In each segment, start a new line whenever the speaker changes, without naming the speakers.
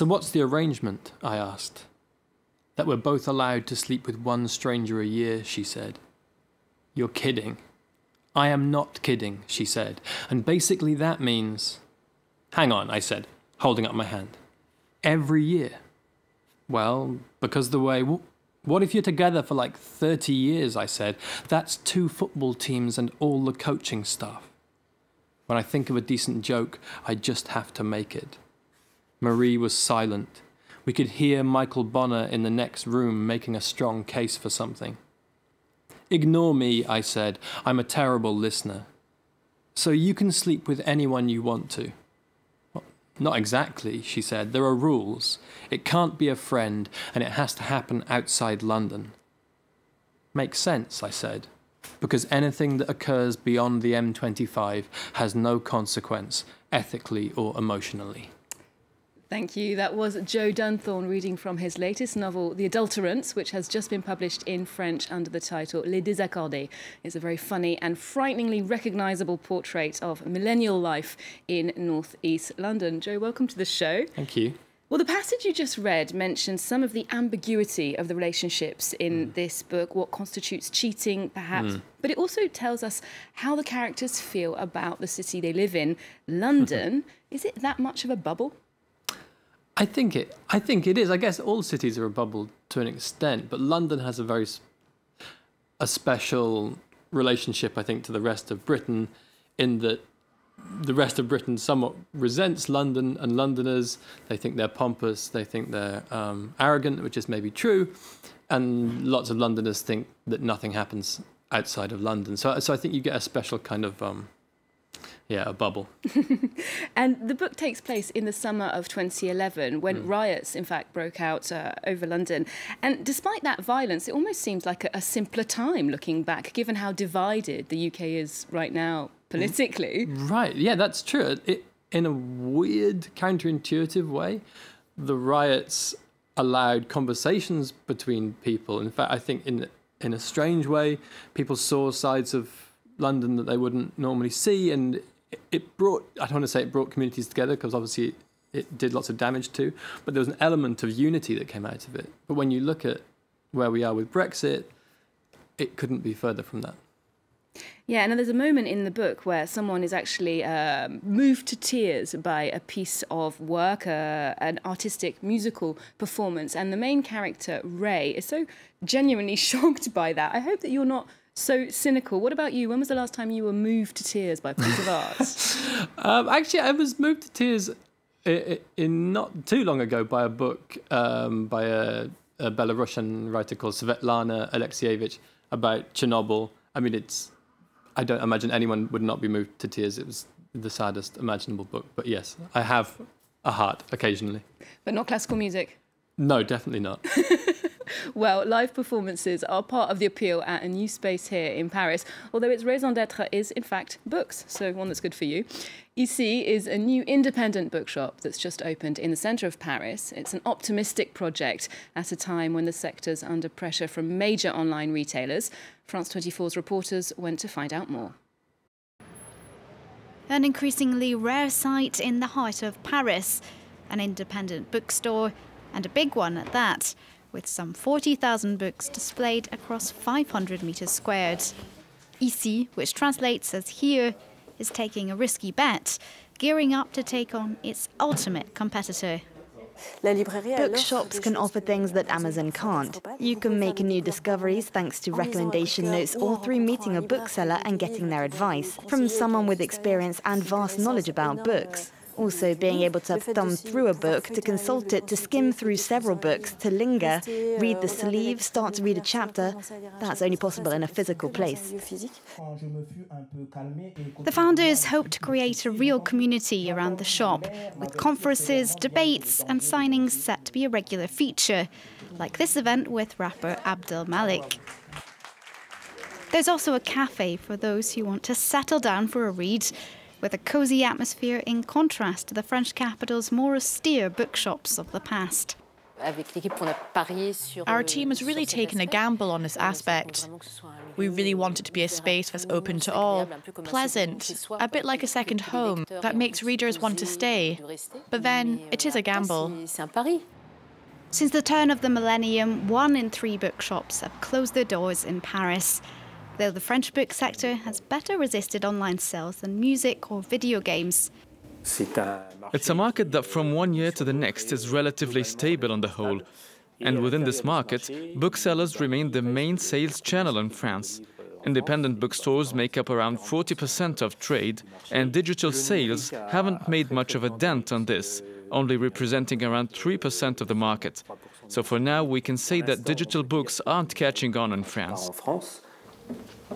So what's the arrangement? I asked. That we're both allowed to sleep with one stranger a year, she said. You're kidding. I am not kidding, she said. And basically that means... Hang on, I said, holding up my hand. Every year. Well, because the way... What if you're together for like 30 years, I said. That's 2 football teams and all the coaching staff. When I think of a decent joke, I just have to make it. Marie was silent. We could hear Michael Bonner in the next room making a strong case for something. Ignore me, I said. I'm a terrible listener. So you can sleep with anyone you want to. Well, not exactly, she said. There are rules. It can't be a friend, and it has to happen outside London. Makes sense, I said, because anything that occurs beyond the M25 has no consequence, ethically or emotionally.
Thank you. That was Joe Dunthorne reading from his latest novel, The Adulterants, which has just been published in French under the title Les Désaccordés. It's a very funny and frighteningly recognisable portrait of millennial life in north-east London. Joe, welcome to the show.
Thank you.
Well, the passage you just read mentions some of the ambiguity of the relationships in this book, what constitutes cheating, perhaps. But it also tells us how the characters feel about the city they live in. London, is it that much of a bubble?
I think it is. I guess all cities are a bubble to an extent, but London has a special relationship, I think, to the rest of Britain, in that the rest of Britain somewhat resents London and Londoners. They think they're pompous, they think they're arrogant, which is maybe true, and lots of Londoners think that nothing happens outside of London. So I think you get a special kind of a bubble.
And the book takes place in the summer of 2011 when riots, in fact, broke out over London. And despite that violence, it almost seems like a simpler time looking back, given how divided the UK is right now politically. Right,
yeah, that's true. In a weird, counterintuitive way, the riots allowed conversations between people. In fact, I think in a strange way, people saw sides of London that they wouldn't normally see, and it brought, I don't want to say it brought communities together, because obviously it did lots of damage too, but there was an element of unity that came out of it. But when you look at where we are with Brexit, it couldn't be further from that.
Yeah, and there's a moment in the book where someone is actually moved to tears by a piece of work, an artistic musical performance, and the main character, Ray, is so genuinely shocked by that. I hope that you're not so cynical. What about you? When was the last time you were moved to tears by a piece of art?
Actually, I was moved to tears in not too long ago by a book by a Belarusian writer called Svetlana Alexievich about Chernobyl. I mean, I don't imagine anyone would not be moved to tears. It was the saddest imaginable book. But yes, I have a heart occasionally.
But not classical music?
No, definitely not.
Well, live performances are part of the appeal at a new space here in Paris, although its raison d'être is, in fact, books, so one that's good for you. Ici is a new independent bookshop that's just opened in the centre of Paris. It's an optimistic project at a time when the sector's under pressure from major online retailers. France 24's reporters went to find out more.
An increasingly rare sight in the heart of Paris, an independent bookstore, and a big one at that, with some 40,000 books displayed across 500 metres squared. Ici, which translates as here, is taking a risky bet, gearing up to take on its ultimate competitor.
Bookshops can offer things that Amazon can't. You can make new discoveries thanks to recommendation notes or through meeting a bookseller and getting their advice from someone with experience and vast knowledge about books. Also being able to thumb through a book, to consult it, to skim through several books, to linger, read the sleeve, start to read a chapter, that's only possible in a physical place.
The founders hope to create a real community around the shop, with conferences, debates and signings set to be a regular feature, like this event with rapper Abdel Malik. There's also a cafe for those who want to settle down for a read, with a cosy atmosphere in contrast to the French capital's more austere bookshops of the past.
Our team has really taken a gamble on this aspect. We really want it to be a space that's open to all, pleasant, a bit like a second home that makes readers want to stay. But then it is a gamble.
Since the turn of the millennium, 1 in 3 bookshops have closed their doors in Paris, though the French book sector has better resisted online sales than music or video games.
It's a market that from one year to the next is relatively stable on the whole. And within this market, booksellers remain the main sales channel in France. Independent bookstores make up around 40% of trade, and digital sales haven't made much of a dent on this, only representing around 3% of the market. So for now, we can say that digital books aren't catching on in France.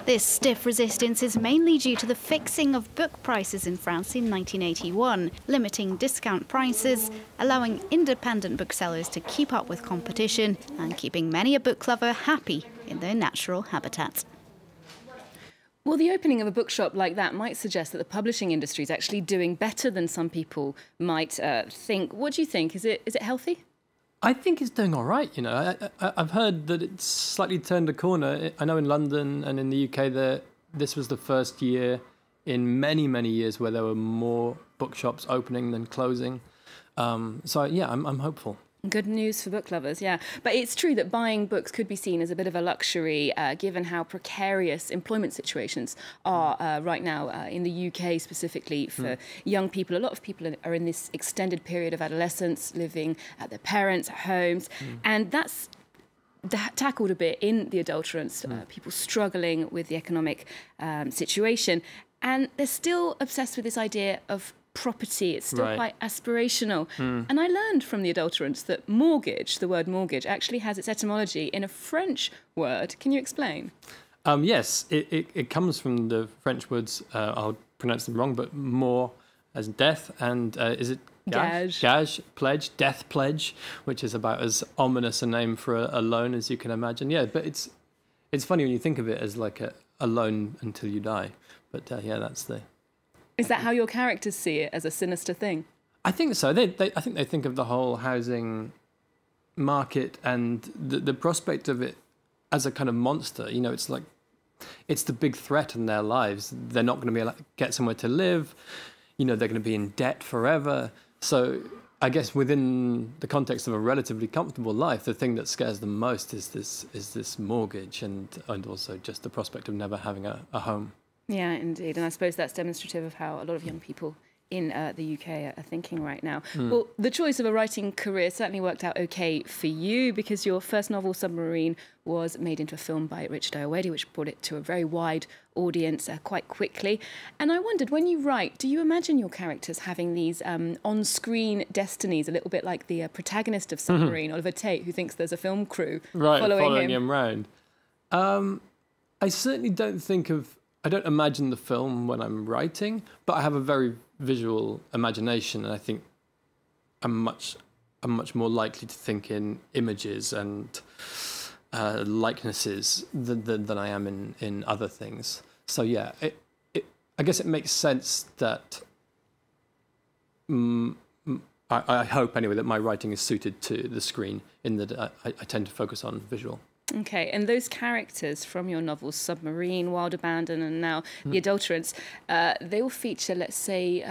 This stiff resistance is mainly due to the fixing of book prices in France in 1981, limiting discount prices, allowing independent booksellers to keep up with competition and keeping many a book lover happy in their natural habitat.
Well, the opening of a bookshop like that might suggest that the publishing industry is actually doing better than some people might think. What do you think? Is it healthy?
I think it's doing all right, you know. I've heard that it's slightly turned a corner. I know in London and in the UK that this was the first year in many, many years where there were more bookshops opening than closing. So, yeah, I'm hopeful.
Good news for book lovers, yeah. But it's true that buying books could be seen as a bit of a luxury, given how precarious employment situations are right now in the UK specifically for young people. A lot of people are in this extended period of adolescence, living at their parents' homes, and that's tackled a bit in The Adulterants, people struggling with the economic situation. And they're still obsessed with this idea of property. It's still quite aspirational. And I learned from The Adulterants that mortgage, the word mortgage, actually has its etymology in a French word. Can you explain?
Yes, it comes from the French words, I'll pronounce them wrong, but mort as death, and is it gage? Gage, pledge, death pledge, which is about as ominous a name for a loan as you can imagine. Yeah, but it's funny when you think of it as like a loan until you die. But yeah, that's the...
Is that how your characters see it, as a sinister thing? I
think so. I think they think of the whole housing market and the prospect of it as a kind of monster. You know, it's like, it's the big threat in their lives. They're not going to be able to get somewhere to live. You know, they're going to be in debt forever. So I guess within the context of a relatively comfortable life, the thing that scares them most is this mortgage and also just the prospect of never having a home.
Yeah, indeed. And I suppose that's demonstrative of how a lot of young people in the UK are thinking right now. Well, the choice of a writing career certainly worked out okay for you, because your first novel, Submarine, was made into a film by Richard Ayoade, which brought it to a very wide audience quite quickly. And I wondered, when you write, do you imagine your characters having these on-screen destinies, a little bit like the protagonist of Submarine, Oliver Tate, who thinks there's a film crew following him around?
I certainly I don't imagine the film when I'm writing, but I have a very visual imagination, and I think I'm much more likely to think in images and likenesses than I am in other things. So yeah, I guess it makes sense that I hope anyway that my writing is suited to the screen, in that I tend to focus on visual.
Okay, and those characters from your novels, Submarine, Wild Abandon, and now The Adulterants, they all feature, let's say,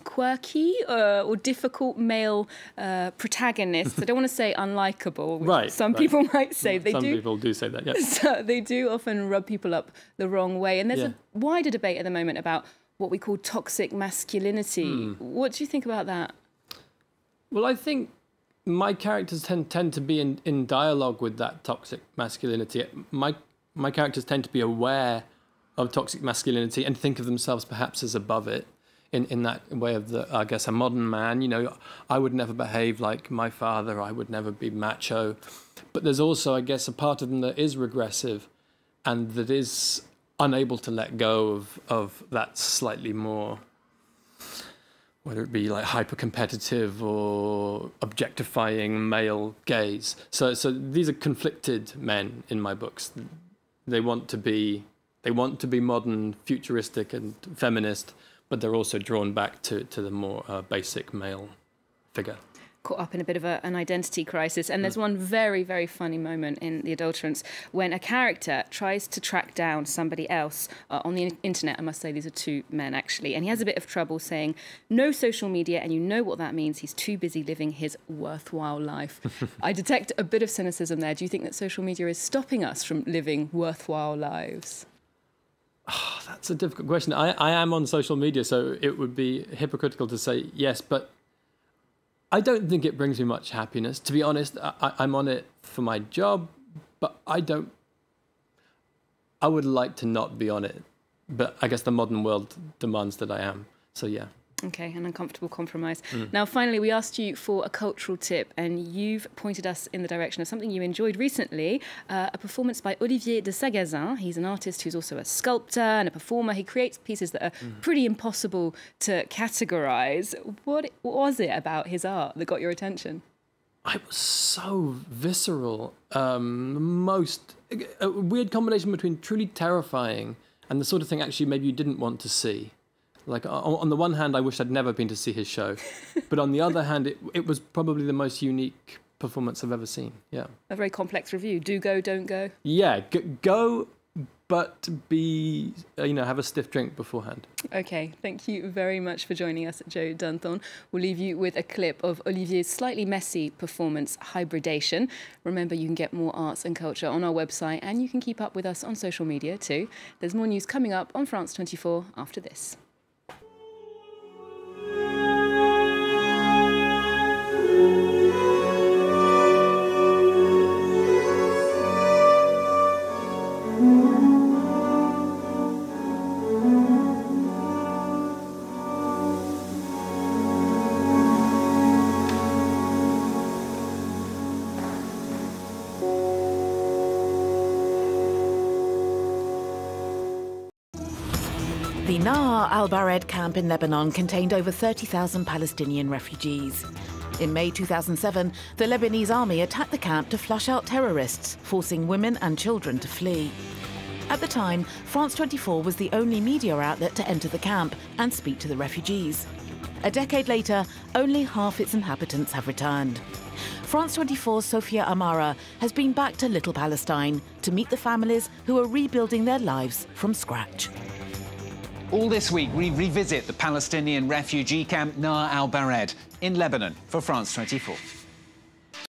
quirky or difficult male protagonists. I don't want to say unlikable, which some people might say. Some
people do say that, yes.
So they do often rub people up the wrong way. And there's a wider debate at the moment about what we call toxic masculinity. What do you think about that?
Well, I think my characters tend to be in dialogue with that toxic masculinity. My characters tend to be aware of toxic masculinity and think of themselves perhaps as above it, in that way of I guess, a modern man. You know, I would never behave like my father. I would never be macho. But there's also, I guess, a part of them that is regressive and that is unable to let go of that slightly more, whether it be like hyper-competitive or objectifying male gaze. So these are conflicted men in my books. They want to be modern, futuristic and feminist, but they're also drawn back to the more basic male figure.
caught up in a bit of an identity crisis. And there's one very, very funny moment in The Adulterants when a character tries to track down somebody else on the internet. I must say these are two men, actually. And he has a bit of trouble saying no social media, and you know what that means. He's too busy living his worthwhile life. I detect a bit of cynicism there. Do you think that social media is stopping us from living worthwhile lives?
Oh, that's a difficult question. I am on social media, so it would be hypocritical to say yes, but I don't think it brings me much happiness. To be honest, I'm on it for my job, but I would like to not be on it. But I guess the modern world demands that I am. So yeah.
Okay, an uncomfortable compromise. Now, finally, we asked you for a cultural tip, and you've pointed us in the direction of something you enjoyed recently, a performance by Olivier de Sagazin. He's an artist who's also a sculptor and a performer. He creates pieces that are pretty impossible to categorise. What was it about his art that got your attention?
I was so visceral. A weird combination between truly terrifying and the sort of thing actually maybe you didn't want to see. Like, on the one hand, I wish I'd never been to see his show. But on the other hand, it was probably the most unique performance I've ever seen. Yeah. A very complex review. Do go, don't go. Yeah, go, but be, have a stiff drink beforehand. OK, thank you very much for joining us, Joe Dunthorne. We'll leave you with a clip of Olivier's slightly messy performance, Hybridation. Remember, you can get more arts and culture on our website, and you can keep up with us on social media too. There's more news coming up on France 24 after this.
The Nahar al-Bared camp in Lebanon contained over 30,000 Palestinian refugees. In May 2007, the Lebanese army attacked the camp to flush out terrorists, forcing women and children to flee. At the time, France 24 was the only media outlet to enter the camp and speak to the refugees. A decade later, only half its inhabitants have returned. France 24's Sophia Amara has been back to Little Palestine to meet the families who are rebuilding their lives from scratch.
All this week, we revisit the Palestinian refugee camp Nahar al-Bared in Lebanon for France 24.